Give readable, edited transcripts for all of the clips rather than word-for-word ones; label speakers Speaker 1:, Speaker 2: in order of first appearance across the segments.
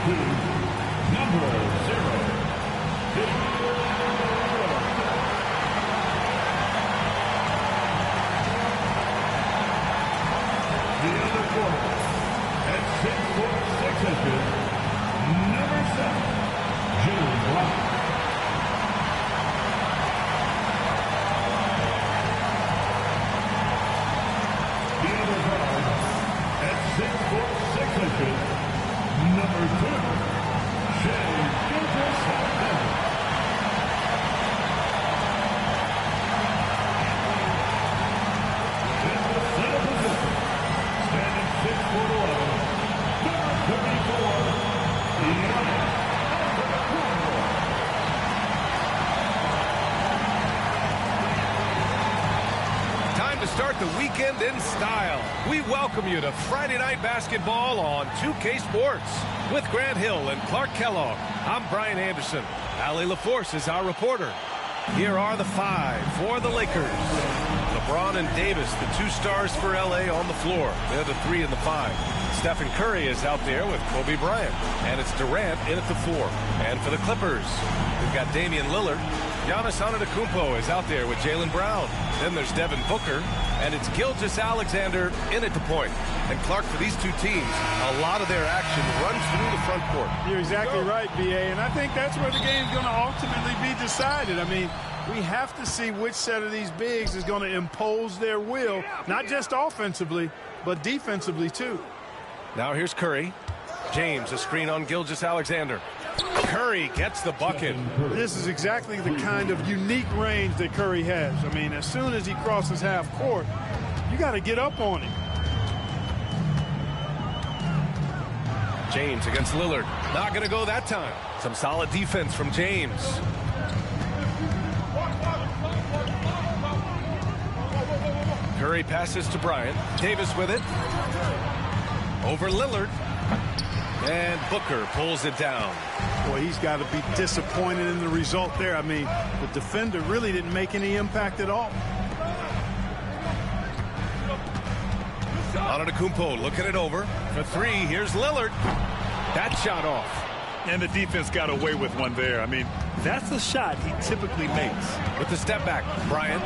Speaker 1: number 0. The other quarter, at 6'6", number 7, Jalen Brown. The other guard, at 6'6", number 2, Shea Gilgeous-Alexander. In the center position, standing 6'11", number 34, Giannis Antetokounmpo.
Speaker 2: Time to start the weekend in style. We welcome you to Friday Night Basketball on 2K Sports. With Grant Hill and Clark Kellogg, I'm Brian Anderson. Allie LaForce is our reporter. Here are the 5 for the Lakers. LeBron and Davis, the 2 stars for LA on the floor. They're the 3 and the 5. Stephen Curry is out there with Kobe Bryant. And it's Durant in at the 4. And for the Clippers, we've got Damian Lillard. Giannis Antetokounmpo is out there with Jalen Brown. Then there's Devin Booker. And it's Gilgeous-Alexander in at the point. And Clark, for these 2 teams, a lot of their action runs through the front court.
Speaker 3: You're exactly right, B.A., and I think that's where the game's going to ultimately be decided. I mean, we have to see which set of these bigs is going to impose their will, not just offensively, but defensively, too.
Speaker 2: Now here's Curry. James, a screen on Gilgeous-Alexander. Curry gets the bucket.
Speaker 3: This is exactly the kind of unique range that Curry has. I mean, as soon as he crosses half court, you got to get up on him.
Speaker 2: James against Lillard. Not going to go that time. Some solid defense from James. Curry passes to Bryant. Davis with it. Over Lillard. And Booker pulls it down.
Speaker 3: Boy, he's got to be disappointed in the result there. I mean, the defender really didn't make any impact at all.
Speaker 2: Antetokounmpo looking it over. For 3, here's Lillard. That shot off.
Speaker 4: And the defense got away with one there. I mean, that's a shot he typically makes.
Speaker 2: With the step back, Bryant.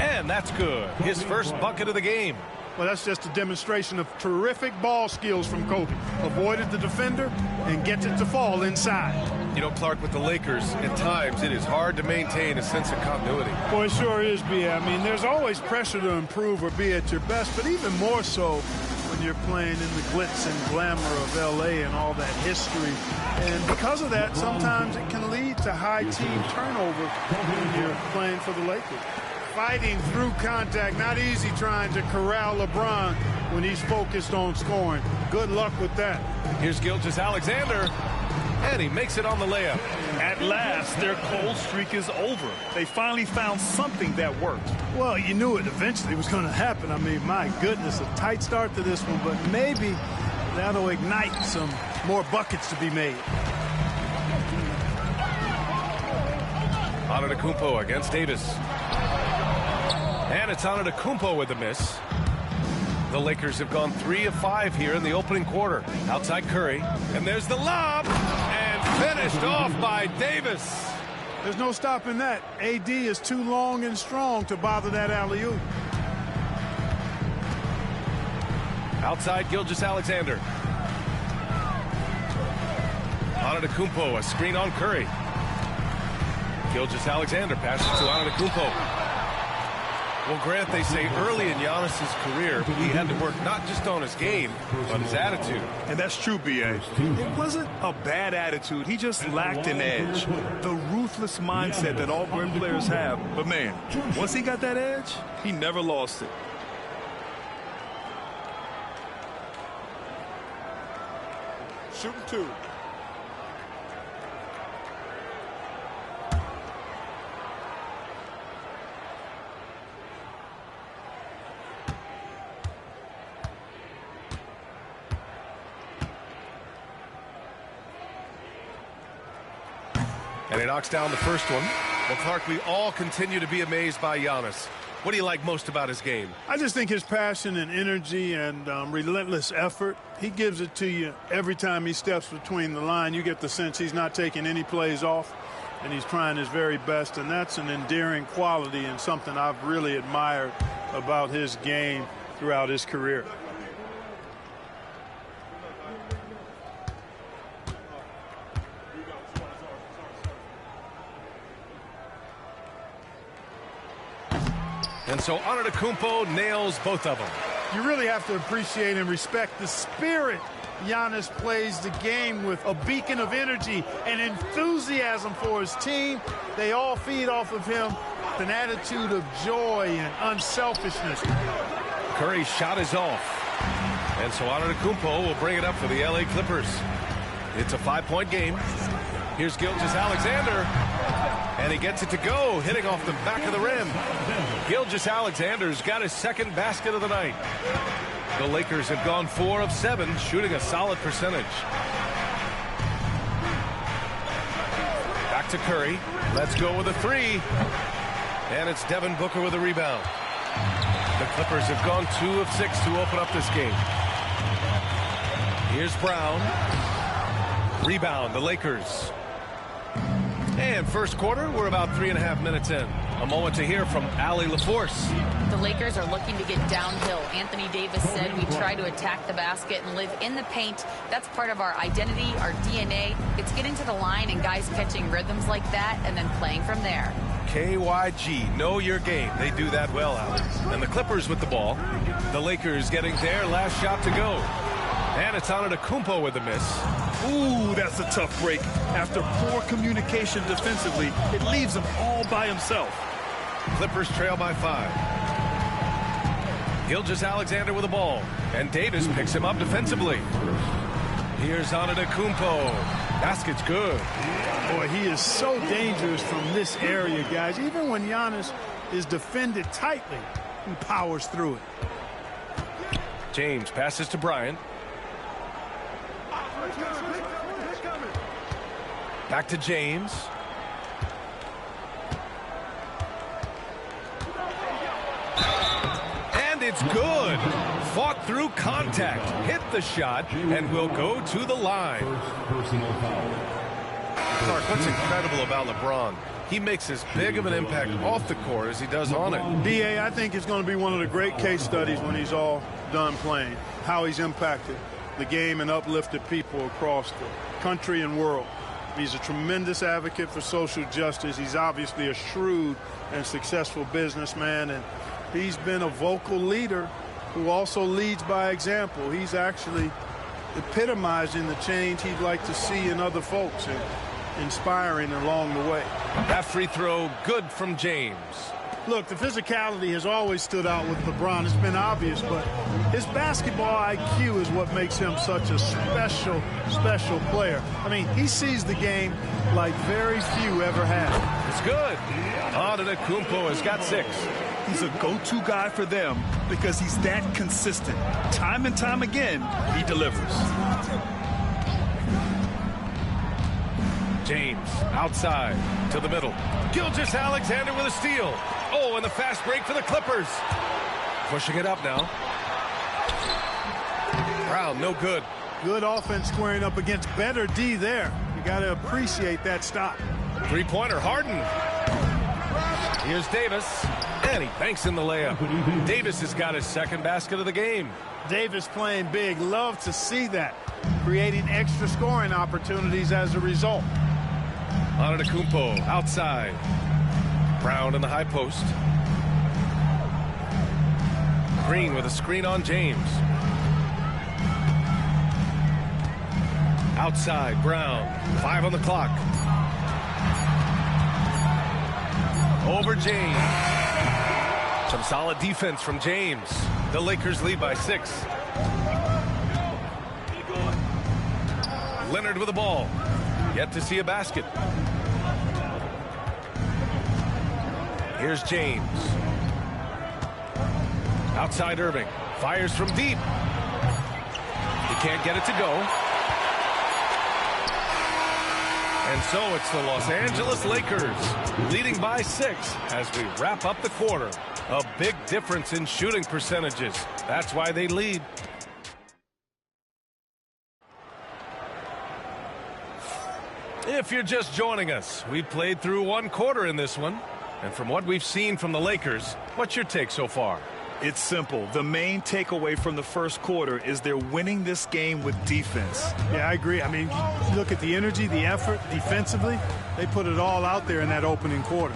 Speaker 2: And that's good. His first bucket of the game.
Speaker 3: Well, that's just a demonstration of terrific ball skills from Kobe. Avoided the defender and gets it to fall inside.
Speaker 2: You know, Clark, with the Lakers, at times it is hard to maintain a sense of continuity.
Speaker 3: Boy, it sure is, B.A. I mean, there's always pressure to improve or be at your best, but even more so when you're playing in the glitz and glamour of L.A. and all that history. And because of that, sometimes it can lead to high team turnover when you're playing for the Lakers. Fighting through contact, not easy trying to corral LeBron when he's focused on scoring. Good luck with that.
Speaker 2: Here's Gilgeous-Alexander, and he makes it on the layup.
Speaker 4: At last, their cold streak is over. They finally found something that worked.
Speaker 3: Well, you knew it eventually was going to happen. I mean, my goodness, a tight start to this one, but maybe that'll ignite some more buckets to be made.
Speaker 2: Antetokounmpo against Davis. And it's Antetokounmpo with a miss. The Lakers have gone 3 of 5 here in the opening quarter. Outside Curry. And there's the lob. And finished off by Davis.
Speaker 3: There's no stopping that. AD is too long and strong to bother that alley-oop.
Speaker 2: Outside Gilgeous-Alexander. Antetokounmpo, a screen on Curry. Gilgeous-Alexander passes to Antetokounmpo. Well, Grant, they say early in Giannis's career, he had to work not just on his game, but his attitude.
Speaker 4: And that's true, B.A. It wasn't a bad attitude. He just lacked an edge. The ruthless mindset that all great players have. But, man, once he got that edge, he never lost it.
Speaker 3: Shooting 2.
Speaker 2: And he knocks down the first one. Well, Clark, we all continue to be amazed by Giannis. What do you like most about his game?
Speaker 3: I just think his passion and energy and relentless effort, he gives it to you every time he steps between the line. You get the sense he's not taking any plays off, and he's trying his very best, and that's an endearing quality and something I've really admired about his game throughout his career.
Speaker 2: And so Antetokounmpo nails both of them.
Speaker 3: You really have to appreciate and respect the spirit Giannis plays the game with, a beacon of energy and enthusiasm for his team. They all feed off of him with an attitude of joy and unselfishness.
Speaker 2: Curry's shot is off. And so Antetokounmpo will bring it up for the LA Clippers. It's a 5-point game. Here's Gilgeous-Alexander. And he gets it to go, hitting off the back of the rim. Gilgeous-Alexander's got his second basket of the night. The Lakers have gone 4 of 7, shooting a solid percentage. Back to Curry. Let's go with a 3. And it's Devin Booker with a rebound. The Clippers have gone 2 of 6 to open up this game. Here's Brown. Rebound, the Lakers. And first quarter, we're about 3.5 minutes in. A moment to hear from Allie LaForce.
Speaker 5: The Lakers are looking to get downhill. Anthony Davis said we try to attack the basket and live in the paint. That's part of our identity, our DNA. It's getting to the line and guys catching rhythms like that and then playing from there.
Speaker 2: KYG, know your game. They do that well, Allie. And the Clippers with the ball. The Lakers getting their last shot to go. And it's Antetokounmpo with the miss.
Speaker 4: Ooh, that's a tough break. After poor communication defensively, it leaves him all by himself.
Speaker 2: Clippers trail by 5. Gilgeous-Alexander with the ball. And Davis picks him up defensively. Here's Antetokounmpo. Basket's good.
Speaker 3: Boy, he is so dangerous from this area, guys. Even when Giannis is defended tightly, he powers through it.
Speaker 2: James passes to Bryant. Back to James. And it's good. Fought through contact, hit the shot, and will go to the line.
Speaker 1: Personal foul.
Speaker 2: Clark, what's incredible about LeBron? He makes as big of an impact off the court as he does on it.
Speaker 3: B.A., I think it's going to be one of the great case studies when he's all done playing, how he's impacted the game and uplifted people across the country and world. He's a tremendous advocate for social justice. He's obviously a shrewd and successful businessman, and he's been a vocal leader who also leads by example. He's actually epitomizing the change he'd like to see in other folks and inspiring along the way.
Speaker 2: That free throw good from James.
Speaker 3: Look, the physicality has always stood out with LeBron. It's been obvious, but his basketball IQ is what makes him such a special, special player. I mean, he sees the game like very few ever have.
Speaker 2: It's good. Antetokounmpo has got 6.
Speaker 4: He's a go-to guy for them because he's that consistent. Time and time again, he delivers.
Speaker 2: James outside to the middle. Gilgeous-Alexander with a steal. Oh, and the fast break for the Clippers. Pushing it up now. Brown, no good.
Speaker 3: Good offense squaring up against better D there. You got to appreciate that stop.
Speaker 2: Three-pointer, Harden. Here's Davis, and he banks in the layup. Davis has got his second basket of the game.
Speaker 3: Davis playing big. Love to see that. Creating extra scoring opportunities as a result.
Speaker 2: Antetokounmpo outside. Brown in the high post. Green with a screen on James. Outside, Brown. 5 on the clock. Over James. Some solid defense from James. The Lakers lead by 6. Leonard with the ball. Yet to see a basket. Here's James. Outside Irving. Fires from deep. He can't get it to go. And so it's the Los Angeles Lakers leading by 6 as we wrap up the quarter. A big difference in shooting percentages. That's why they lead. If you're just joining us, we played through one quarter in this one. And from what we've seen from the Lakers, what's your take so far?
Speaker 4: It's simple. The main takeaway from the first quarter is they're winning this game with defense.
Speaker 3: Yeah, I agree. I mean, you look at the energy, the effort defensively. They put it all out there in that opening quarter.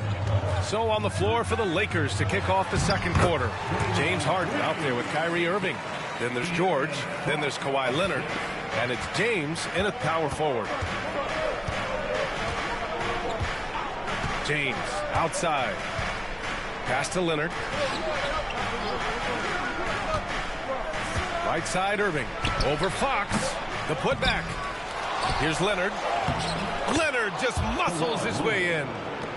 Speaker 2: So on the floor for the Lakers to kick off the second quarter. James Harden out there with Kyrie Irving. Then there's George. Then there's Kawhi Leonard. And it's James in at power forward. James outside. Pass to Leonard. Right side Irving. Over Fox. The putback. Here's Leonard. Leonard just muscles his way in.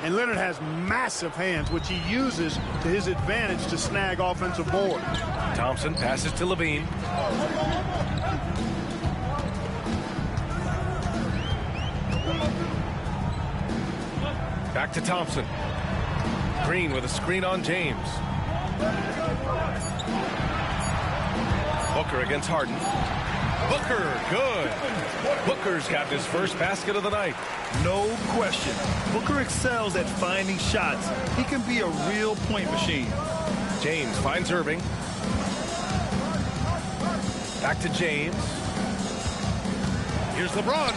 Speaker 3: And Leonard has massive hands, which he uses to his advantage to snag offensive board.
Speaker 2: Thompson passes to Levine. Back to Thompson. Green with a screen on James. Booker against Harden. Booker, good. Booker's got his first basket of the night.
Speaker 4: No question. Booker excels at finding shots. He can be a real point machine.
Speaker 2: James finds Irving. Back to James. Here's LeBron.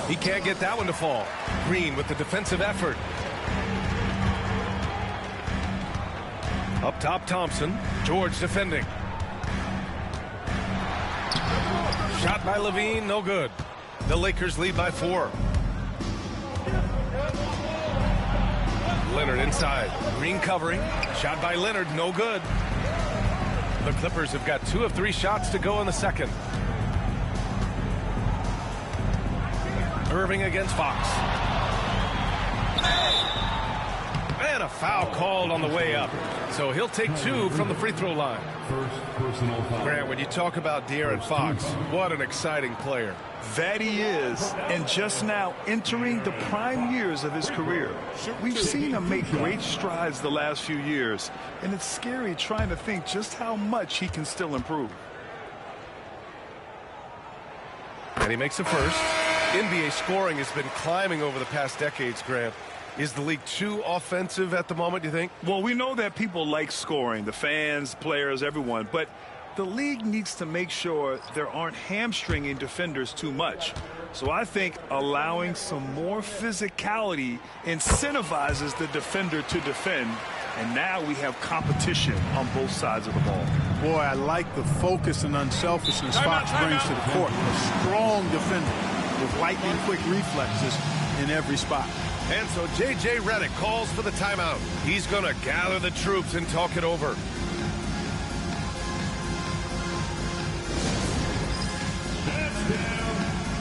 Speaker 2: He can't get that one to fall. Green with the defensive effort. Up top, Thompson. George defending. Shot by Levine, no good. The Lakers lead by 4. Leonard inside. Green covering. Shot by Leonard, no good. The Clippers have got 2 of 3 shots to go in the second. Irving against Fox. And a foul called on the way up. So he'll take 2 from the free throw line.
Speaker 1: First personal foul.
Speaker 2: Grant, when you talk about De'Aaron Fox, what an exciting player.
Speaker 4: That he is, and just now entering the prime years of his career. We've seen him make great strides the last few years, and it's scary trying to think just how much he can still improve.
Speaker 2: And he makes a first. NBA scoring has been climbing over the past decades, Grant. Is the league too offensive at the moment, do you think?
Speaker 4: Well, we know that people like scoring, the fans, players, everyone, but the league needs to make sure there aren't hamstringing defenders too much. So I think allowing some more physicality incentivizes the defender to defend, and now we have competition on both sides of the ball.
Speaker 3: Boy, I like the focus and unselfishness Fox brings to the court. A strong defender with lightning quick reflexes in every spot.
Speaker 2: And so J.J. Redick calls for the timeout. He's going to gather the troops and talk it over.
Speaker 1: That's down.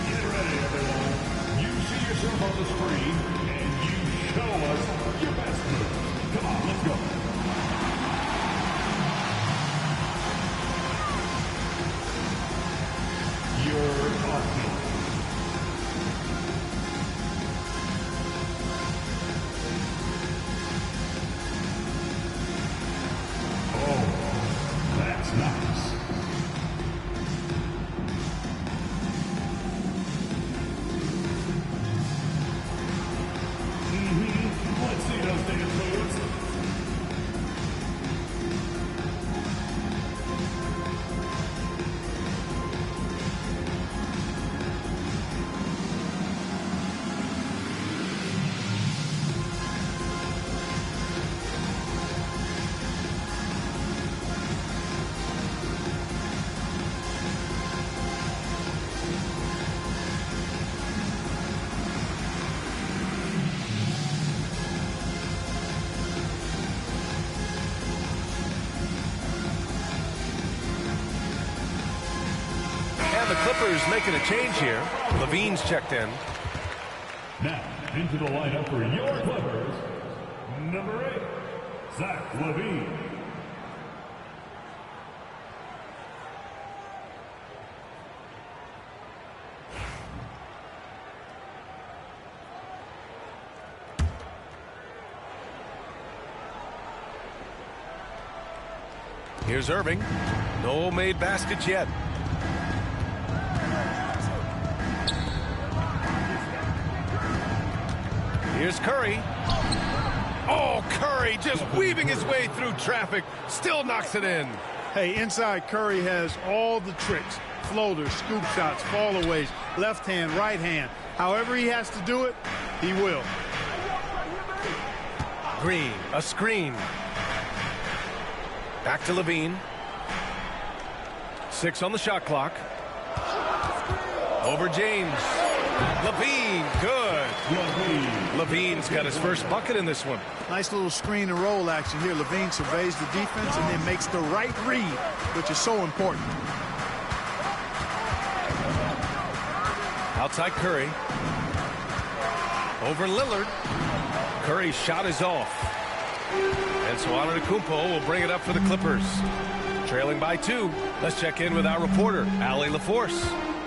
Speaker 1: Get ready, everyone. You see yourself on the screen, and you show us your best move. Come on, let's go. You're off. That's nice. Let's see those dance moves.
Speaker 2: The Clippers making a change here. Levine's checked in.
Speaker 1: Now, into the lineup for your Clippers, number 8, Zach Levine.
Speaker 2: Here's Irving. No made baskets yet. Here's Curry. Oh, Curry just weaving his way through traffic. Still knocks it in.
Speaker 3: Hey, inside Curry has all the tricks. Floaters, scoop shots, fallaways, left hand, right hand. However he has to do it, he will.
Speaker 2: Green, a screen. Back to Levine. 6 on the shot clock. Over James. Levine, good. Levine's got his first bucket in this one.
Speaker 3: Nice little screen and roll action here. Levine surveys the defense and then makes the right read, which is so important.
Speaker 2: Outside Curry. Over Lillard. Curry's shot is off. And so Antetokounmpo will bring it up for the Clippers. Trailing by 2. Let's check in with our reporter, Allie LaForce.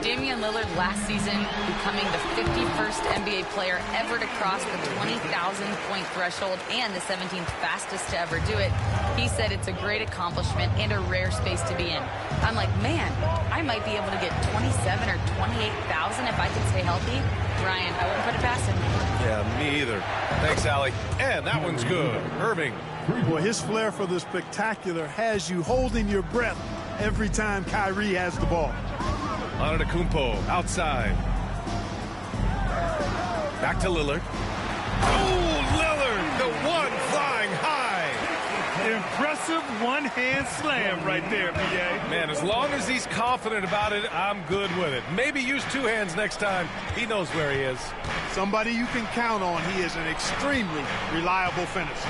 Speaker 5: Damian Lillard last season becoming the 51st NBA player ever to cross the 20,000-point threshold and the 17th fastest to ever do it. He said it's a great accomplishment and a rare space to be in. I'm like, man, I might be able to get 27 or 28,000 if I can stay healthy. Ryan, I wouldn't put it past him.
Speaker 2: Yeah, me either. Thanks, Allie. And that one's good. Irving.
Speaker 3: Boy, his flair for the spectacular has you holding your breath every time Kyrie has the ball.
Speaker 2: Antetokounmpo outside. Back to Lillard. Oh, Lillard, the one flying high.
Speaker 4: Impressive one-hand slam right there, B.A.
Speaker 2: Man, as long as he's confident about it, I'm good with it. Maybe use 2 hands next time. He knows where he is.
Speaker 3: Somebody you can count on. He is an extremely reliable finisher.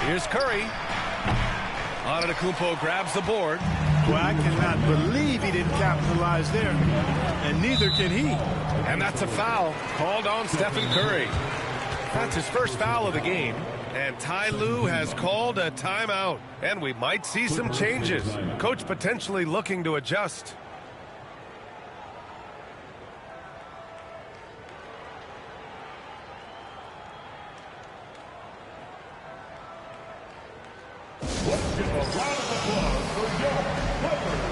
Speaker 2: Here's Curry. Antetokounmpo grabs the board.
Speaker 3: Well, I cannot believe he didn't capitalize there, and neither can he.
Speaker 2: And that's a foul called on Stephen Curry. That's his first foul of the game. And Ty Lue has called a timeout. And we might see some changes. Coach potentially looking to adjust.
Speaker 1: Let's give a round of applause for your Clippers.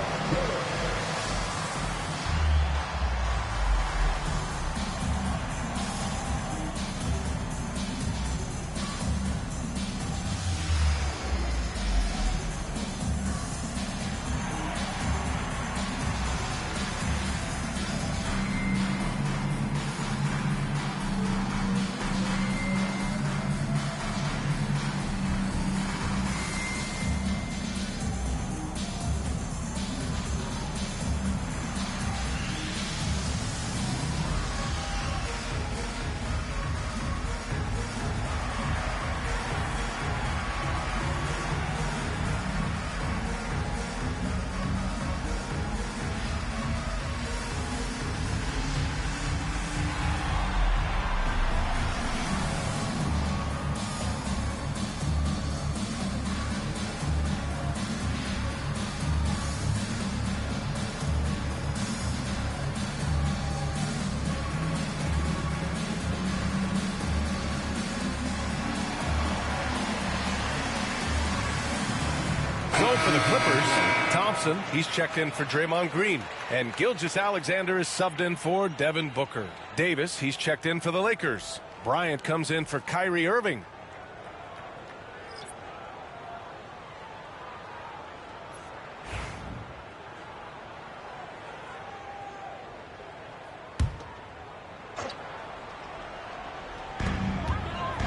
Speaker 2: For the Clippers, Thompson, he's checked in for Draymond Green. And Gilgeous-Alexander is subbed in for Devin Booker. Davis, he's checked in for the Lakers. Bryant comes in for Kyrie Irving.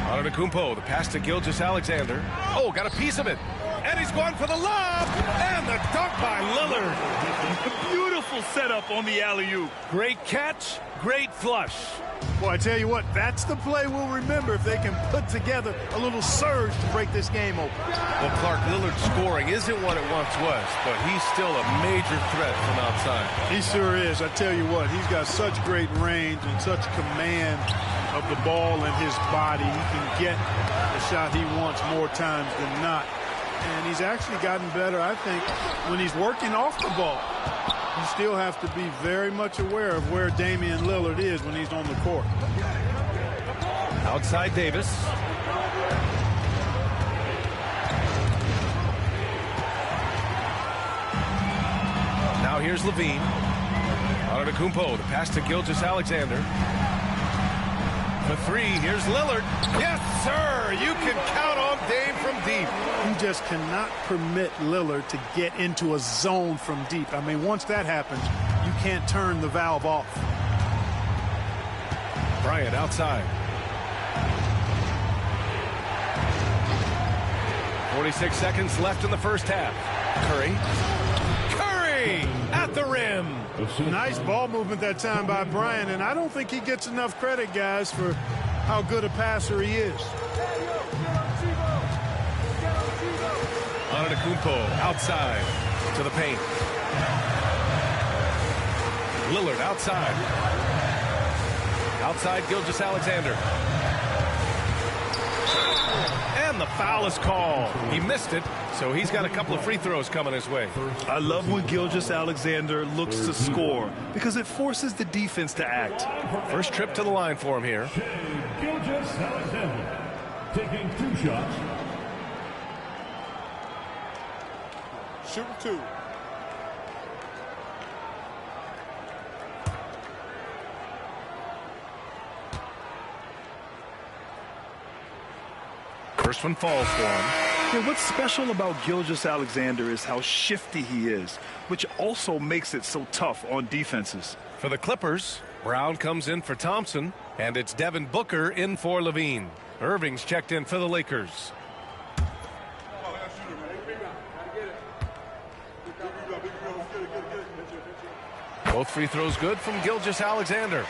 Speaker 2: Antetokounmpo, the pass to Gilgeous-Alexander. Oh, got a piece of it. And he's going for the lob. And the dunk by Lillard.
Speaker 4: Beautiful setup on the alley-oop.
Speaker 2: Great catch, great flush.
Speaker 3: Boy, I tell you what, that's the play we'll remember if they can put together a little surge to break this game open.
Speaker 2: Well, Clark, Lillard's scoring isn't what it once was, but he's still a major threat from outside.
Speaker 3: He sure is. I tell you what, he's got such great range and such command of the ball and his body. He can get the shot he wants more times than not. And he's actually gotten better, I think, when he's working off the ball. You still have to be very much aware of where Damian Lillard is when he's on the court.
Speaker 2: Outside Davis. here's Levine. Antetokounmpo, the pass to Gilgeous-Alexander. For three, here's Lillard. Yes, sir! You can count on Dame from deep.
Speaker 3: You just cannot permit Lillard to get into a zone from deep. I mean, once that happens, you can't turn the valve off.
Speaker 2: Bryant outside. 46 seconds left in the first half. Curry at the rim.
Speaker 3: Nice ball movement that time by Bryant, and I don't think he gets enough credit, guys, for how good a passer he is.
Speaker 2: Antetokounmpo outside to the paint. Lillard outside. Outside Gilgeous-Alexander. And the foul is called. He missed it, so he's got a couple of free throws coming his way.
Speaker 4: I love when Gilgeous-Alexander looks to score because it forces the defense to act.
Speaker 2: First trip to the line for him here.
Speaker 1: Gilgeous-Alexander taking 2 shots.
Speaker 6: Shooting 2.
Speaker 2: First one falls for him.
Speaker 4: Yeah, what's special about Gilgeous-Alexander is how shifty he is, which also makes it so tough on defenses.
Speaker 2: For the Clippers, Brown comes in for Thompson, and it's Devin Booker in for Levine. Irving's checked in for the Lakers. Both free throws good from Gilgeous-Alexander.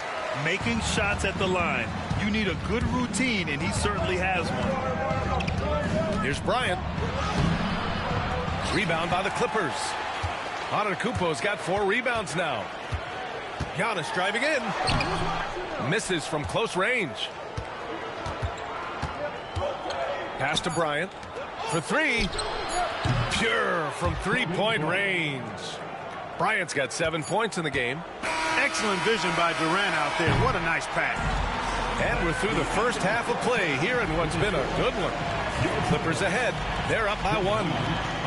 Speaker 4: Making shots at the line. You need a good routine, and he certainly has one.
Speaker 2: Here's Bryant. Rebound by the Clippers. Antetokounmpo's got 4 rebounds now. Giannis driving in. Misses from close range. Pass to Bryant. For 3. Pure from 3-point range. Bryant's got 7 points in the game.
Speaker 3: Excellent vision by Durant out there. What a nice pass.
Speaker 2: And we're through the first half of play here in what's been a good one. Clippers ahead. They're up by 1. All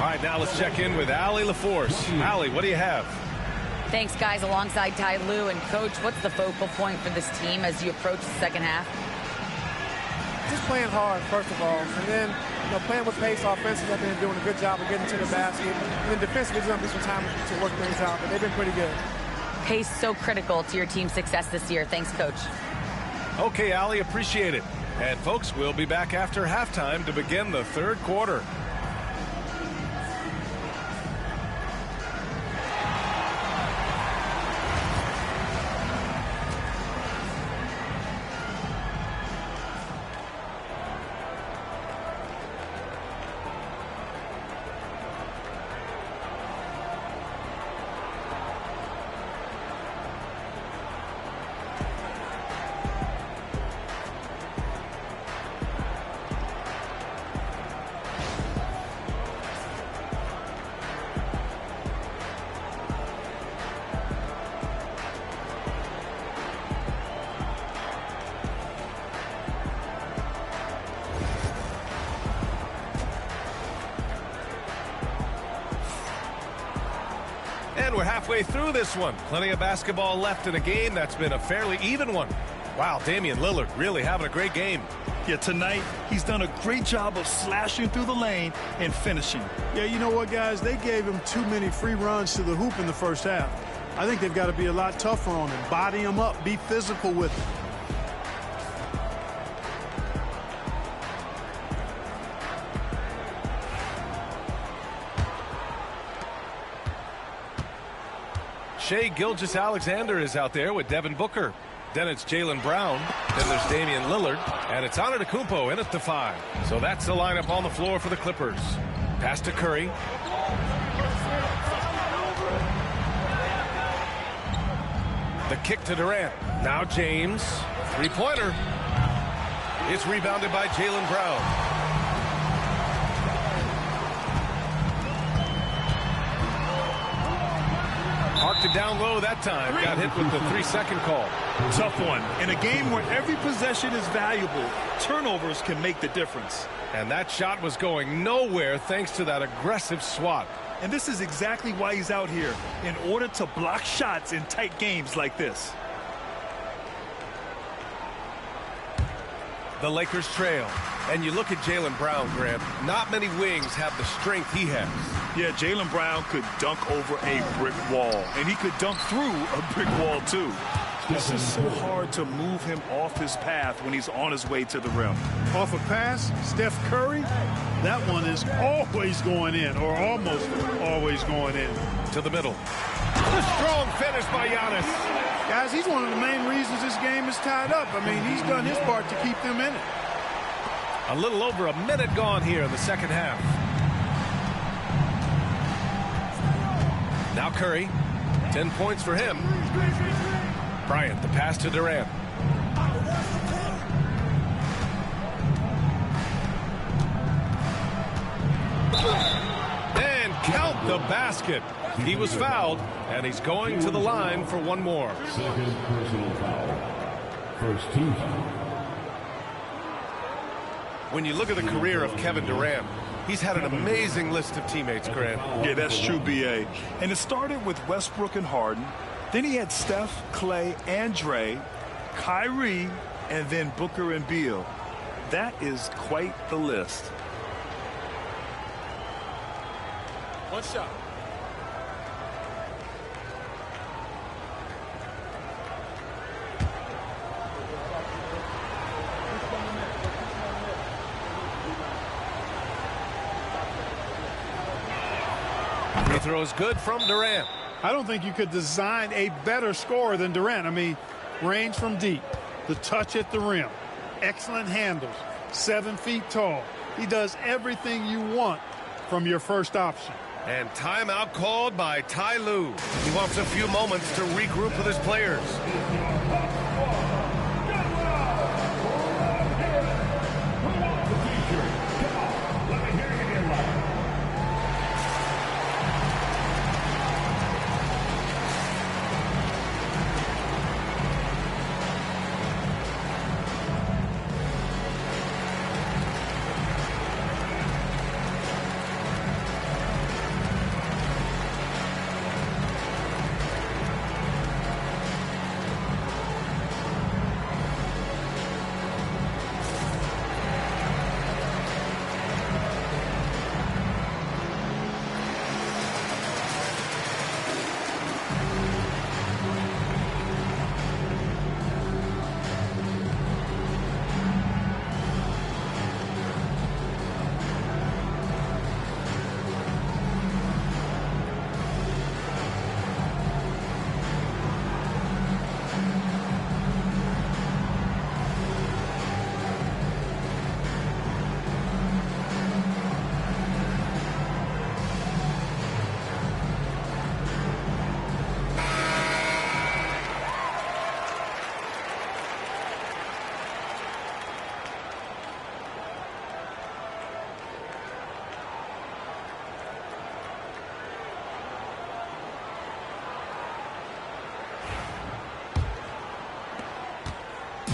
Speaker 2: right, now let's check in with Allie LaForce. Allie, what do you have?
Speaker 5: Thanks, guys. Alongside Ty Lue and Coach, what's the focal point for this team as you approach the second half?
Speaker 6: Just playing hard, first of all, and then playing with pace offensively. They've been doing a good job of getting to the basket. And then defensively, there's going to be some time to work things out, but they've been pretty good.
Speaker 5: Pace so critical to your team's success this year. Thanks, Coach.
Speaker 2: Okay, Allie, appreciate it. And folks, we'll be back after halftime to begin the third quarter. And we're halfway through this one. Plenty of basketball left in a game that's been a fairly even one. Wow, Damian Lillard really having a great game.
Speaker 4: Yeah, tonight he's done a great job of slashing through the lane and finishing.
Speaker 3: Yeah, you know what, guys? They gave him too many free runs to the hoop in the first half. I think they've got to be a lot tougher on him. Body him up. Be physical with him.
Speaker 2: Shai Gilgeous-Alexander is out there with Devin Booker. Then it's Jaylen Brown. Then there's Damian Lillard. And it's Antetokounmpo in at the 5. So that's the lineup on the floor for the Clippers. Pass to Curry. The kick to Durant. Now James. Three-pointer. It's rebounded by Jaylen Brown. Marked it down low that time. Got hit with the 3-second call.
Speaker 4: Tough one. In a game where every possession is valuable, turnovers can make the difference.
Speaker 2: And that shot was going nowhere thanks to that aggressive swat.
Speaker 4: And this is exactly why he's out here, in order to block shots in tight games like this.
Speaker 2: The Lakers trail. And you look at Jaylen Brown, Grant. Not many wings have the strength he has.
Speaker 4: Yeah, Jaylen Brown could dunk over a brick wall, and he could dunk through a brick wall, too. It's just so hard to move him off his path when he's on his way to the rim.
Speaker 3: Off a pass, Steph Curry, that one is always going in, or almost always going in.
Speaker 2: To the middle. The strong finish by Giannis.
Speaker 3: Guys, he's one of the main reasons this game is tied up. I mean, he's done his part to keep them in it.
Speaker 2: A little over a minute gone here in the second half. Now Curry. 10 points for him. Bryant, the pass to Durant. And count the basket. He was fouled, and he's going to the line for one more.
Speaker 1: Second personal foul. First team foul.
Speaker 2: When you look at the career of Kevin Durant, he's had an amazing list of teammates, Grant.
Speaker 4: Yeah, that's true, B.A. And it started with Westbrook and Harden. Then he had Steph, Clay, and Dre, Kyrie, and then Booker and Beal. That is quite the list.
Speaker 6: One shot.
Speaker 2: Free throw is good from Durant.
Speaker 3: I don't think you could design a better scorer than Durant. I mean, range from deep, the touch at the rim, excellent handles, 7 feet tall. He does everything you want from your first option.
Speaker 2: And timeout called by Ty Lue. He wants a few moments to regroup with his players.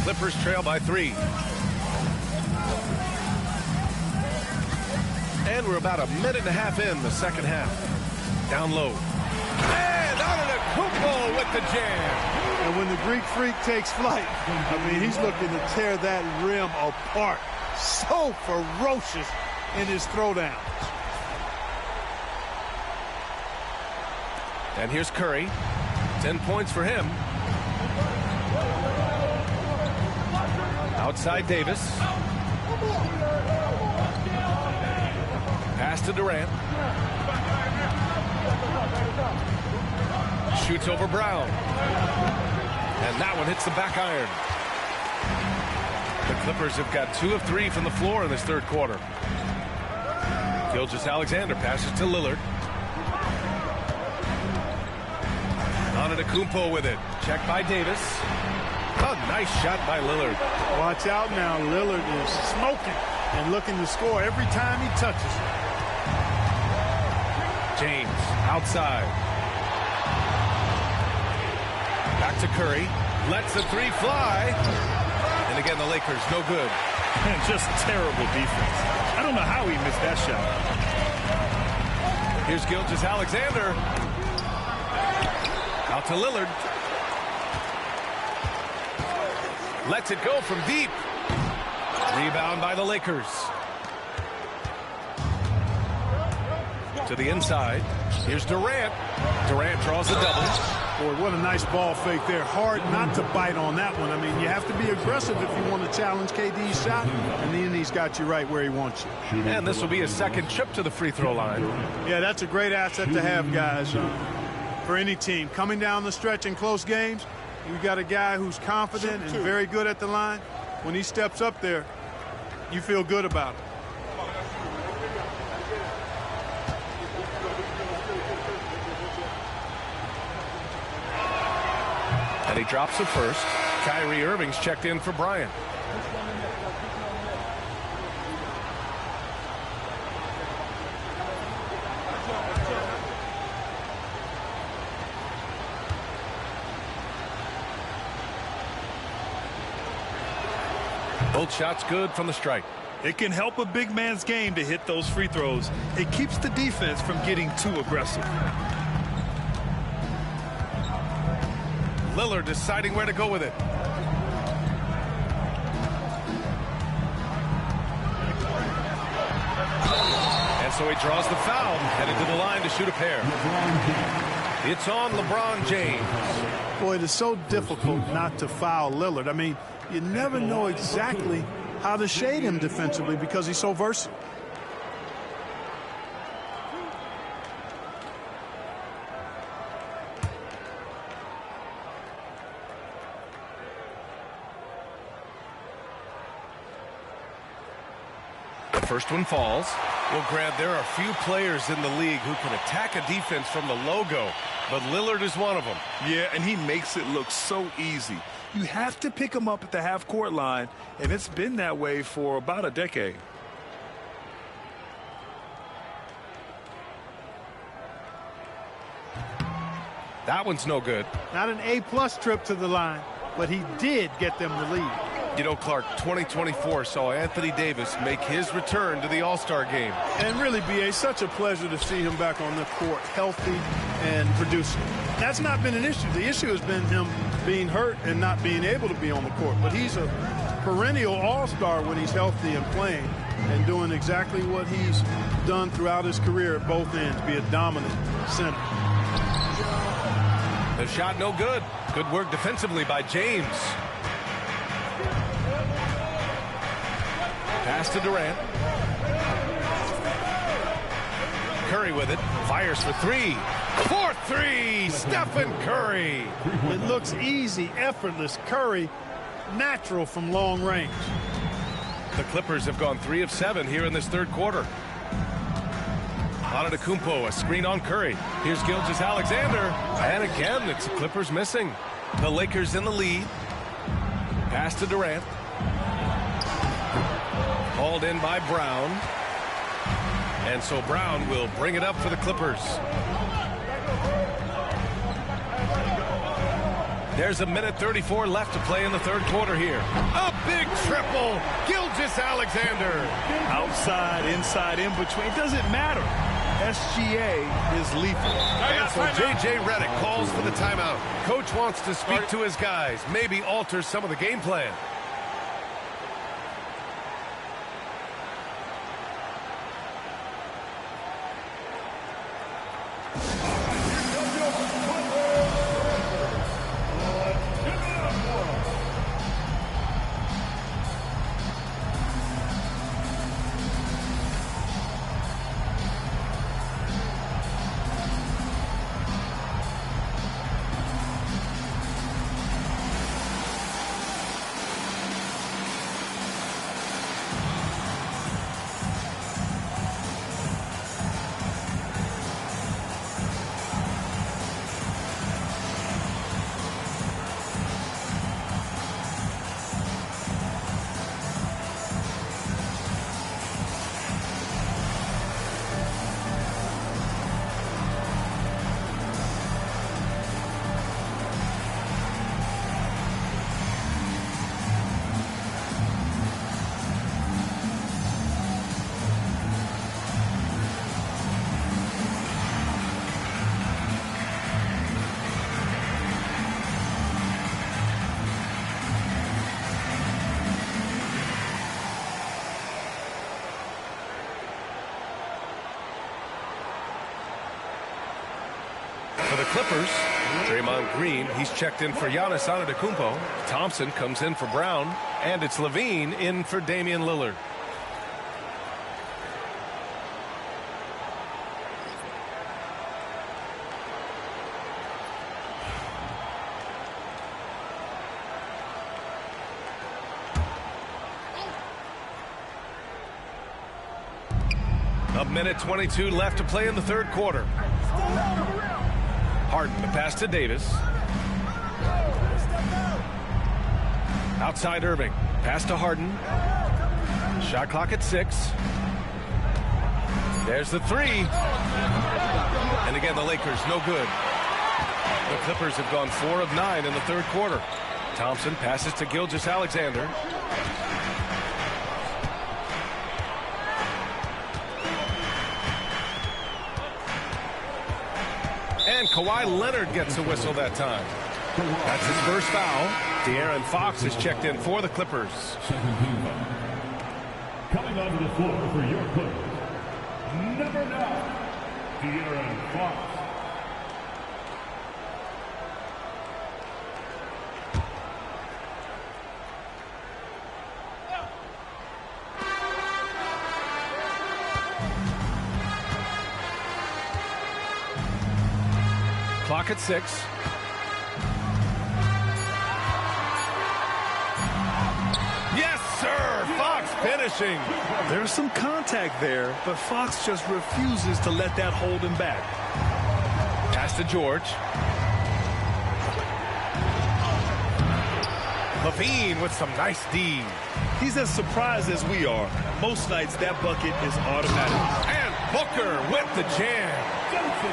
Speaker 2: Clippers trail by 3. And we're about a minute and a half in the second half. Down low. And Antetokounmpo with the jam.
Speaker 3: And when the Greek Freak takes flight, I mean, he's looking to tear that rim apart. So ferocious in his throwdown.
Speaker 2: And here's Curry. 10 points for him. Outside Davis. Pass to Durant. Shoots over Brown. And that one hits the back iron. The Clippers have got 2 of 3 from the floor in this third quarter. Gilgeous-Alexander passes to Lillard. Antetokounmpo with it. Checked by Davis. A nice shot by Lillard.
Speaker 3: Watch out now. Lillard is smoking and looking to score every time he touches it.
Speaker 2: James outside. Back to Curry. Lets the 3 fly. And again, the Lakers no good.
Speaker 4: And just terrible defense. I don't know how he missed that shot.
Speaker 2: Here's Gilgeous-Alexander. Out to Lillard. Lets it go from deep. Rebound by the Lakers. To the inside. Here's Durant. Durant draws the double.
Speaker 3: Boy, what a nice ball fake there. Hard not to bite on that one. I mean, you have to be aggressive if you want to challenge KD's shot, and then he's got you right where he wants you.
Speaker 2: And this will be his second trip to the free throw line.
Speaker 3: Yeah, that's a great asset to have, guys, for any team. Coming down the stretch in close games, you got a guy who's confident and very good at the line. When he steps up there, you feel good about it.
Speaker 2: And he drops it first. Kyrie Irving's checked in for Bryant. Both shots good from the stripe.
Speaker 4: It can help a big man's game to hit those free throws. It keeps the defense from getting too aggressive.
Speaker 2: Lillard deciding where to go with it. And so he draws the foul, headed to the line to shoot a pair. It's on LeBron James.
Speaker 3: Boy, it is so difficult not to foul Lillard. I mean, you never know exactly how to shade him defensively because he's so versatile.
Speaker 2: The first one falls. Well, Grant, there are few players in the league who can attack a defense from the logo, but Lillard is one of them.
Speaker 4: Yeah, and he makes it look so easy. You have to pick him up at the half-court line, and it's been that way for about a decade.
Speaker 2: That one's no good.
Speaker 3: Not an A-plus trip to the line, but he did get them the lead.
Speaker 2: You know, Clark, 2024 saw Anthony Davis make his return to the All-Star game.
Speaker 3: And really, B.A., such a pleasure to see him back on the court, healthy and producing. That's not been an issue. The issue has been him being hurt and not being able to be on the court. But he's a perennial all-star when he's healthy and playing and doing exactly what he's done throughout his career at both ends, be a dominant center.
Speaker 2: The shot no good. Good work defensively by James. Pass to Durant. Curry with it. Fires for three. 4-3. Stephen Curry.
Speaker 3: It looks easy, effortless. Curry, natural from long range.
Speaker 2: The Clippers have gone 3 of 7 here in this third quarter. Antetokounmpo, a screen on Curry. Here's Gilgeous-Alexander. And again, it's the Clippers missing. The Lakers in the lead. Pass to Durant. Hauled in by Brown. And so Brown will bring it up for the Clippers. There's 1:34 left to play in the third quarter here. A big triple. Gilgeous-Alexander.
Speaker 4: Outside, inside, in between. It doesn't matter. SGA is lethal.
Speaker 2: And so J.J. Redick calls for the timeout. Coach wants to speak to his guys, maybe alter some of the game plan. For the Clippers, Draymond Green, he's checked in for Giannis Antetokounmpo. Thompson comes in for Brown, and it's Levine in for Damian Lillard. A minute 22 left to play in the third quarter. Harden, the pass to Davis. Outside Irving. Pass to Harden. Shot clock at 6. There's the 3. And again, the Lakers, no good. The Clippers have gone 4 of 9 in the third quarter. Thompson passes to Gilgeous-Alexander. And Kawhi Leonard gets a whistle that time. That's his first foul. De'Aaron Fox is checked in for the Clippers.
Speaker 1: Coming onto the floor for your Clippers, number 9, De'Aaron Fox.
Speaker 2: Clock at 6. Yes, sir! Fox finishing.
Speaker 4: There's some contact there, but Fox just refuses to let that hold him back.
Speaker 2: Pass to George. Levine with some nice D.
Speaker 4: He's as surprised as we are. Most nights that bucket is automatic.
Speaker 2: And Booker with the jam.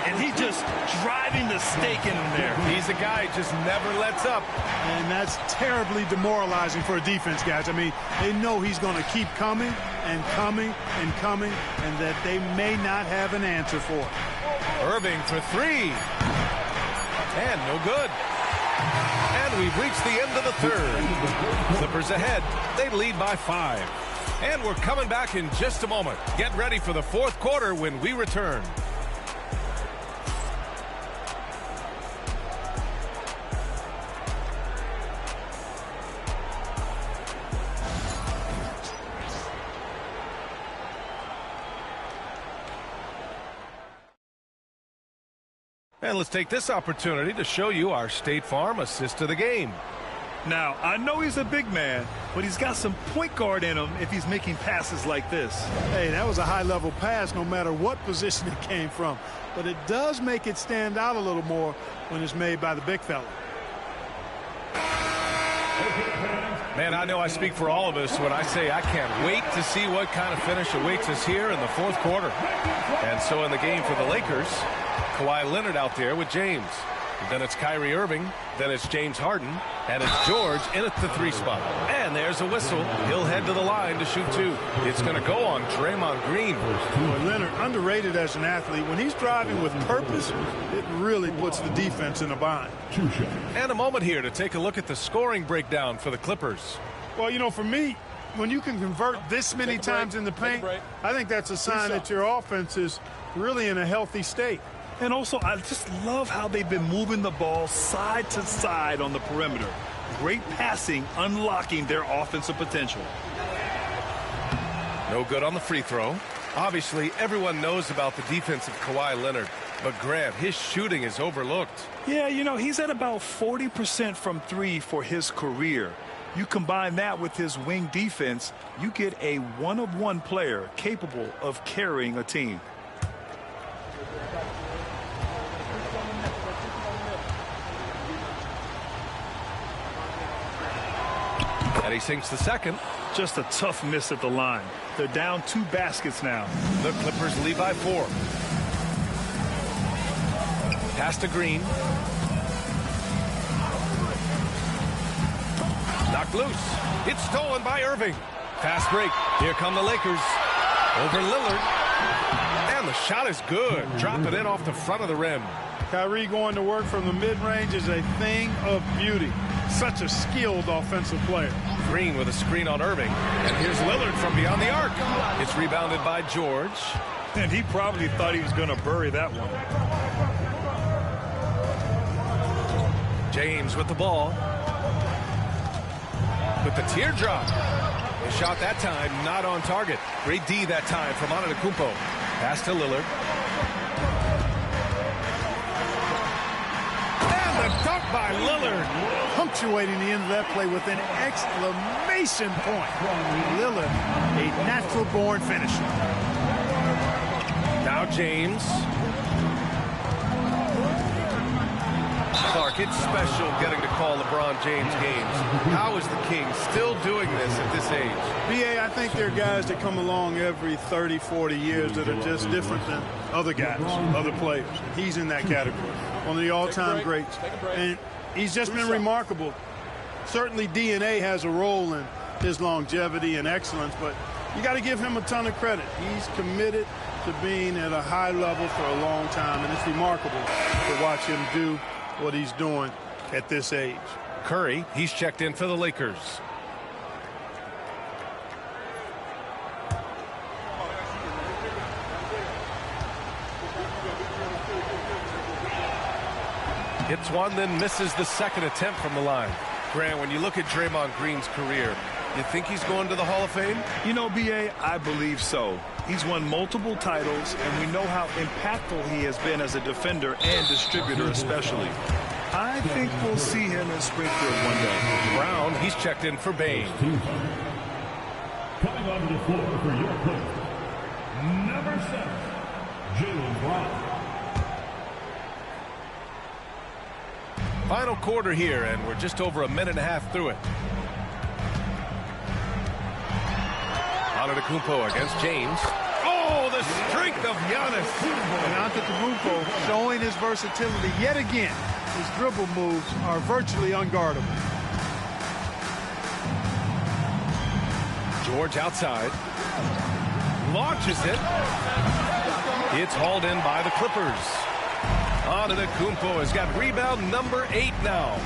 Speaker 4: And he just driving the stake in him there.
Speaker 2: He's a guy who just never lets up.
Speaker 3: And that's terribly demoralizing for a defense, guys. I mean, they know he's going to keep coming and coming and coming, and that they may not have an answer for it.
Speaker 2: Irving for 3. And no good. And we've reached the end of the third. Clippers ahead. They lead by 5. And we're coming back in just a moment. Get ready for the fourth quarter when we return. And let's take this opportunity to show you our State Farm assist to the game.
Speaker 4: Now, I know he's a big man, but he's got some point guard in him if he's making passes like this.
Speaker 3: Hey, that was a high-level pass no matter what position it came from. But it does make it stand out a little more when it's made by the big fella.
Speaker 2: Man, I know I speak for all of us when I say I can't wait to see what kind of finish awaits us here in the fourth quarter. And so in the game for the Lakers, Kawhi Leonard out there with James. Then it's Kyrie Irving. Then it's James Harden. And it's George in at the 3 spot. And there's a whistle. He'll head to the line to shoot 2. It's going to go on Draymond Green.
Speaker 3: Boy, Leonard, underrated as an athlete. When he's driving with purpose, it really puts the defense in a bind.
Speaker 2: And a moment here to take a look at the scoring breakdown for the Clippers.
Speaker 3: Well, you know, for me, when you can convert this many times in the paint, I think that's a sign that your offense is really in a healthy state.
Speaker 4: And also, I just love how they've been moving the ball side to side on the perimeter. Great passing, unlocking their offensive potential.
Speaker 2: No good on the free throw. Obviously, everyone knows about the defense of Kawhi Leonard. But, Grant, his shooting is overlooked.
Speaker 4: Yeah, you know, he's at about 40% from 3 for his career. You combine that with his wing defense, you get a one-of-one player capable of carrying a team.
Speaker 2: And he sinks the second.
Speaker 4: Just a tough miss at the line. They're down 2 baskets now.
Speaker 2: The Clippers lead by 4. Pass to Green. Knocked loose. It's stolen by Irving. Fast break. Here come the Lakers. Over Lillard. And the shot is good. Drop it in off the front of the rim.
Speaker 3: Kyrie going to work from the mid-range is a thing of beauty. Such a skilled offensive player.
Speaker 2: Green with a screen on Irving. And here's Lillard from beyond the arc. It's rebounded by George.
Speaker 4: And he probably thought he was going to bury that one.
Speaker 2: James with the ball. With the teardrop. The shot that time not on target. Great D that time from Antetokounmpo. Pass to Lillard. And the dunk by Lillard.
Speaker 3: Punctuating the end of that play with an exclamation point. Lillard, a natural-born finisher.
Speaker 2: Now James. Clark, it's special getting to call LeBron James games. How is the King still doing this at this age?
Speaker 3: B.A., I think there are guys that come along every 30, 40 years that are just different than other guys, other players. He's in that category. One of the all-time greats. And he's just been remarkable. Certainly DNA has a role in his longevity and excellence, but you got to give him a ton of credit. He's committed to being at a high level for a long time, and it's remarkable to watch him do what he's doing at this age.
Speaker 2: Curry, he's checked in for the Lakers. Hits one, then misses the second attempt from the line. Grant, when you look at Draymond Green's career, you think he's going to the Hall of Fame?
Speaker 4: You know, B.A., I believe so. He's won multiple titles, and we know how impactful he has been as a defender and distributor especially. I think we'll see him in Springfield one day.
Speaker 2: Brown, he's checked in for Bain.
Speaker 1: Coming onto the floor for your player, number 7, Jaylen Brown.
Speaker 2: Final quarter here, and we're just over a minute and a half through it. Antetokounmpo against James. Oh, the strength of Giannis.
Speaker 3: And Antetokounmpo showing his versatility yet again. His dribble moves are virtually unguardable.
Speaker 2: George outside. Launches it. It's hauled in by the Clippers. Antetokounmpo has got rebound number 8 now.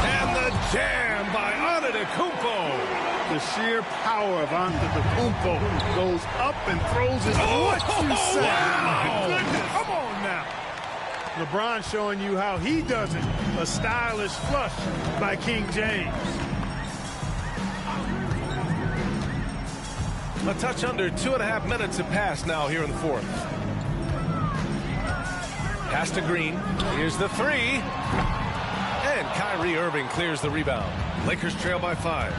Speaker 2: And the jam by Antetokounmpo.
Speaker 3: The sheer power of Antetokounmpo goes up and throws it. What you say?
Speaker 2: Wow.
Speaker 3: My goodness. Come on now. LeBron showing you how he does it. A stylish flush by King James.
Speaker 2: A touch under 2.5 minutes have passed now here in the fourth. Pass to Green. Here's the three. And Kyrie Irving clears the rebound. Lakers trail by 5.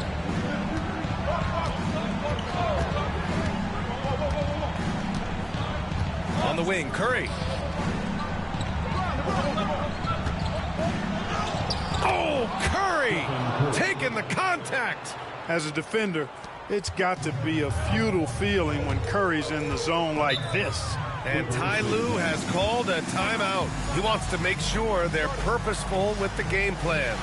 Speaker 2: On the wing, Curry. Oh, Curry taking the contact.
Speaker 3: As a defender, it's got to be a futile feeling when Curry's in the zone like this.
Speaker 2: And Ty Lue has called a timeout. He wants to make sure they're purposeful with the game plan.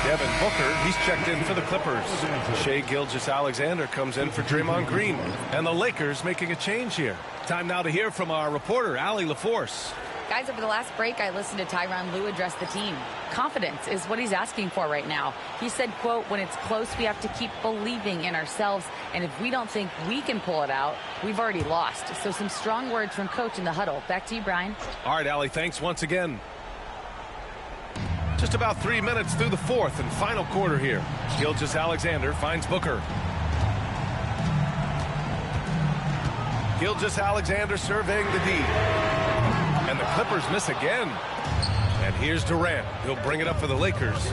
Speaker 2: Devin Booker, he's checked in for the Clippers. Shai Gilgeous-Alexander comes in for Draymond Green. And the Lakers making a change here. Time now to hear from our reporter, Allie LaForce.
Speaker 5: Guys, over the last break, I listened to Tyronn Lue address the team. Confidence is what he's asking for right now. He said, quote, when it's close, we have to keep believing in ourselves. And if we don't think we can pull it out, we've already lost. So some strong words from coach in the huddle. Back to you, Brian.
Speaker 2: All right, Allie, thanks once again. Just about 3 minutes through the fourth and final quarter here. Gilgeous-Alexander finds Booker. Gilgeous-Alexander surveying the D. And the Clippers miss again. And here's Durant. He'll bring it up for the Lakers.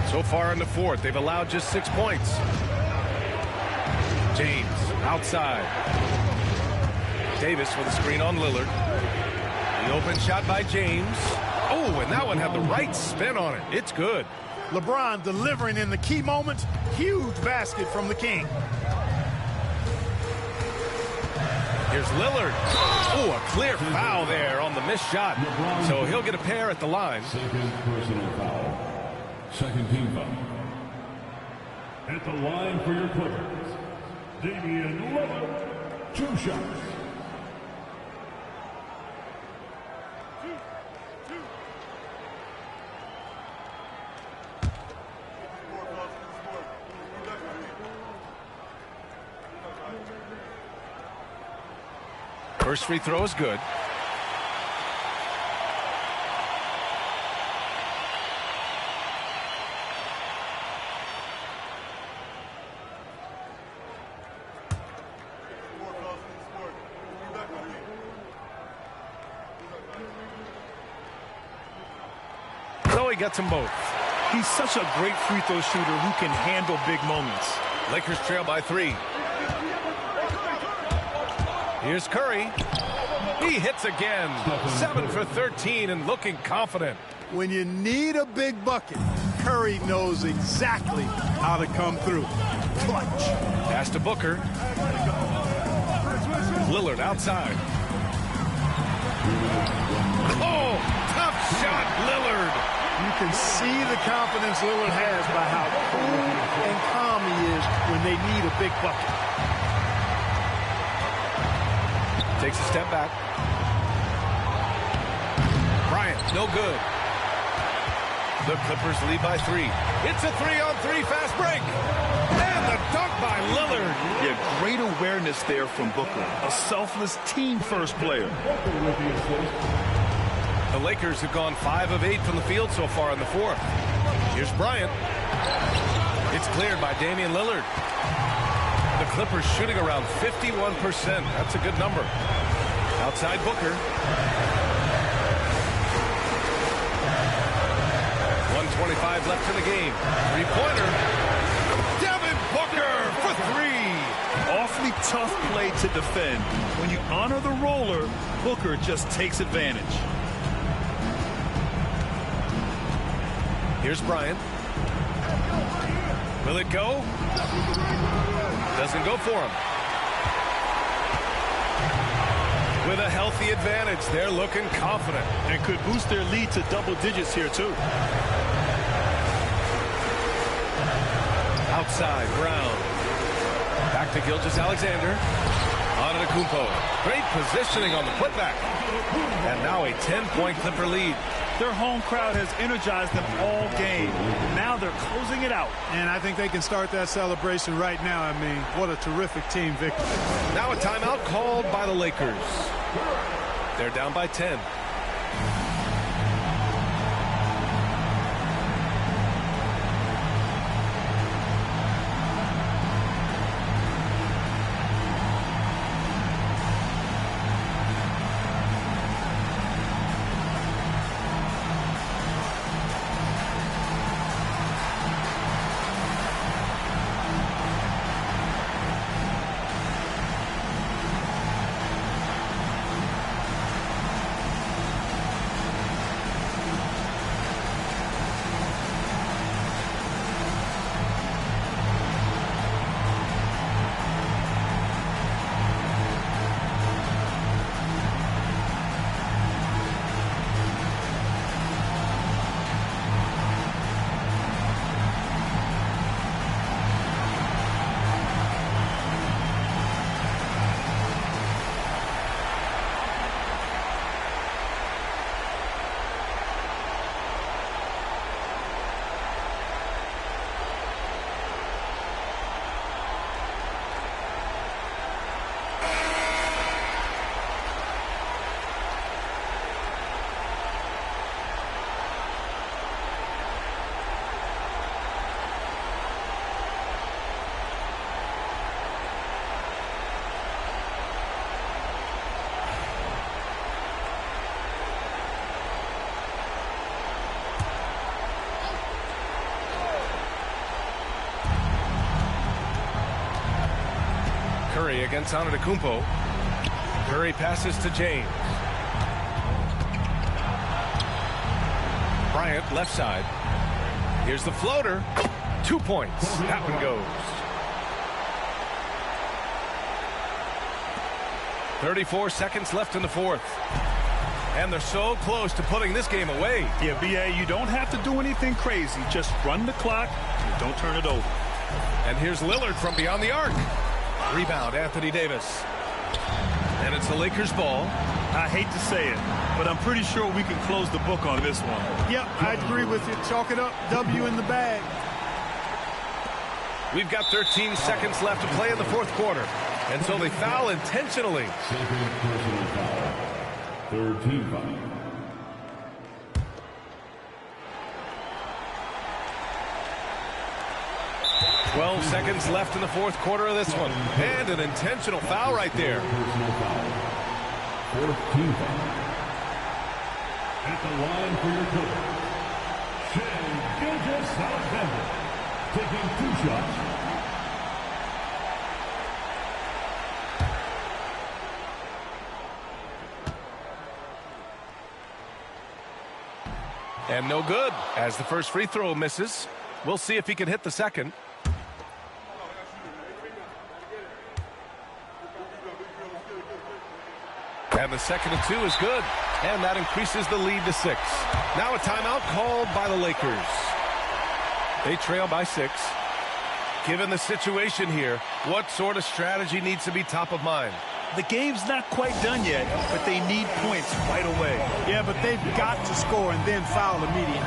Speaker 2: So far in the fourth, they've allowed just 6 points. James outside. Davis with a screen on Lillard. The open shot by James. Oh, and that one had the right spin on it. It's good.
Speaker 3: LeBron delivering in the key moments. Huge basket from the King.
Speaker 2: Here's Lillard. Oh, a clear foul there on the missed shot. So he'll get a pair at the line.
Speaker 1: Second personal foul. Second team foul. At the line for your Clippers, Damian Lillard, 2 shots.
Speaker 2: First free throw is good. So he gets them both.
Speaker 4: He's such a great free throw shooter who can handle big moments.
Speaker 2: Lakers trail by 3. Here's Curry. He hits again. 7 for 13 and looking confident.
Speaker 3: When you need a big bucket, Curry knows exactly how to come through. Clutch.
Speaker 2: Pass to Booker. Lillard outside. Oh, tough shot, Lillard.
Speaker 3: You can see the confidence Lillard has by how cool and calm he is when they need a big bucket.
Speaker 2: Takes a step back. Bryant, no good. The Clippers lead by 3. It's a 3-on-3 fast break. And the dunk by Lillard.
Speaker 4: Yeah, great awareness there from Booker. A selfless team-first player.
Speaker 2: The Lakers have gone 5 of 8 from the field so far in the fourth. Here's Bryant. It's cleared by Damian Lillard. The Clippers shooting around 51%. That's a good number. Outside Booker. 1:25 left in the game. 3-pointer. Devin Booker for 3.
Speaker 4: Awfully tough play to defend. When you honor the roller, Booker just takes advantage.
Speaker 2: Here's Bryant. Will it go? Doesn't go for him. With a healthy advantage, they're looking confident.
Speaker 4: And could boost their lead to double digits here, too.
Speaker 2: Outside, Brown. Back to Gilgeous-Alexander. Antetokounmpo. Great positioning on the putback. And now a 10-point Clipper lead.
Speaker 4: Their home crowd has energized them all game. Now they're closing it out.
Speaker 3: And I think they can start that celebration right now. I mean, what a terrific team victory.
Speaker 2: Now a timeout called by the Lakers. They're down by 10. Curry against Antetokounmpo. Curry passes to James. Bryant left side. Here's the floater. 2 points. That one goes. 34 seconds left in the fourth. And they're so close to putting this game away.
Speaker 4: Yeah, B.A., you don't have to do anything crazy. Just run the clock and don't turn it over.
Speaker 2: And here's Lillard from beyond the arc. Rebound, Anthony Davis. And it's the Lakers' ball.
Speaker 4: I hate to say it, but I'm pretty sure we can close the book on this one.
Speaker 3: Yep, I agree with you. Chalk it up. W in the bag.
Speaker 2: We've got 13 seconds left to play in the fourth quarter until they foul intentionally.
Speaker 1: Second personal foul. Third team foul.
Speaker 2: Twelve seconds left in the fourth quarter of this one. And an intentional foul right there.
Speaker 1: Personal foul. Fourth team foul. At the line for your coach, Shai Gilgeous-Alexander, taking 2 shots.
Speaker 2: And no good, as the first free throw misses. We'll see if he can hit the second. And the second of 2 is good. And that increases the lead to 6. Now a timeout called by the Lakers. They trail by 6. Given the situation here, what sort of strategy needs to be top of mind?
Speaker 4: The game's not quite done yet, but they need points right away.
Speaker 3: Yeah, but they've got to score and then foul immediately.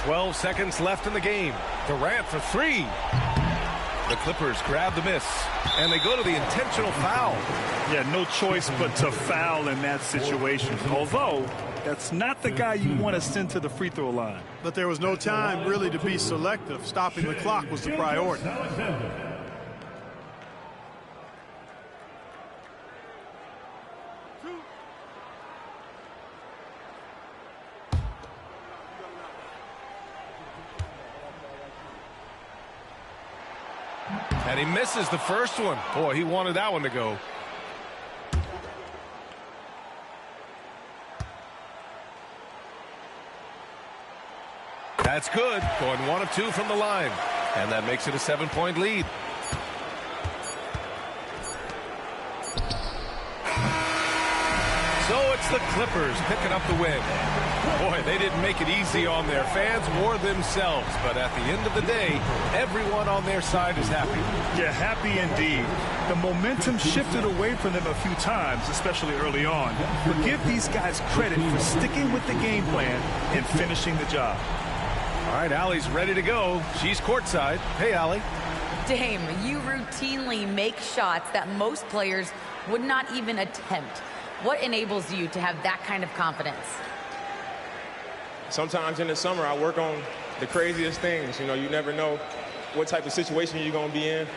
Speaker 2: .12 seconds left in the game. Durant for 3. The Clippers grab the miss, and they go to the intentional foul.
Speaker 4: Yeah, no choice but to foul in that situation. Although, that's not the guy you want to send to the free throw line.
Speaker 3: But there was no time really to be selective. Stopping the clock was the priority.
Speaker 2: And he misses the first one. Boy, he wanted that one to go. That's good. Going 1 of 2 from the line. And that makes it a 7-point lead. So it's the Clippers picking up the win. Boy, they didn't make it easy on their fans or themselves. But at the end of the day, everyone on their side is happy.
Speaker 4: Yeah, happy indeed. The momentum shifted away from them a few times, especially early on. But give these guys credit for sticking with the game plan and finishing the job.
Speaker 2: All right, Allie's ready to go. She's courtside. Hey, Allie.
Speaker 5: Dame, you routinely make shots that most players would not even attempt. What enables you to have that kind of confidence?
Speaker 7: Sometimes in the summer, I work on the craziest things. You know, you never know what type of situation you're going to be in.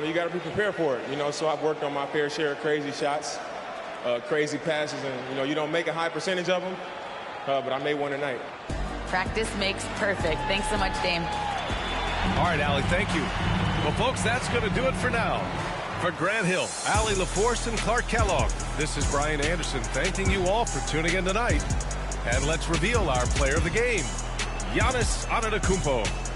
Speaker 7: You got to be prepared for it, you know. So I've worked on my fair share of crazy shots, crazy passes, and, you know, you don't make a high percentage of them, but I made one tonight.
Speaker 5: Practice makes perfect. Thanks so much, Dame.
Speaker 2: All right, Allie, thank you. Well, folks, that's going to do it for now. For Grant Hill, Allie LaForce, and Clark Kellogg, this is Brian Anderson thanking you all for tuning in tonight. And let's reveal our player of the game, Giannis Antetokounmpo.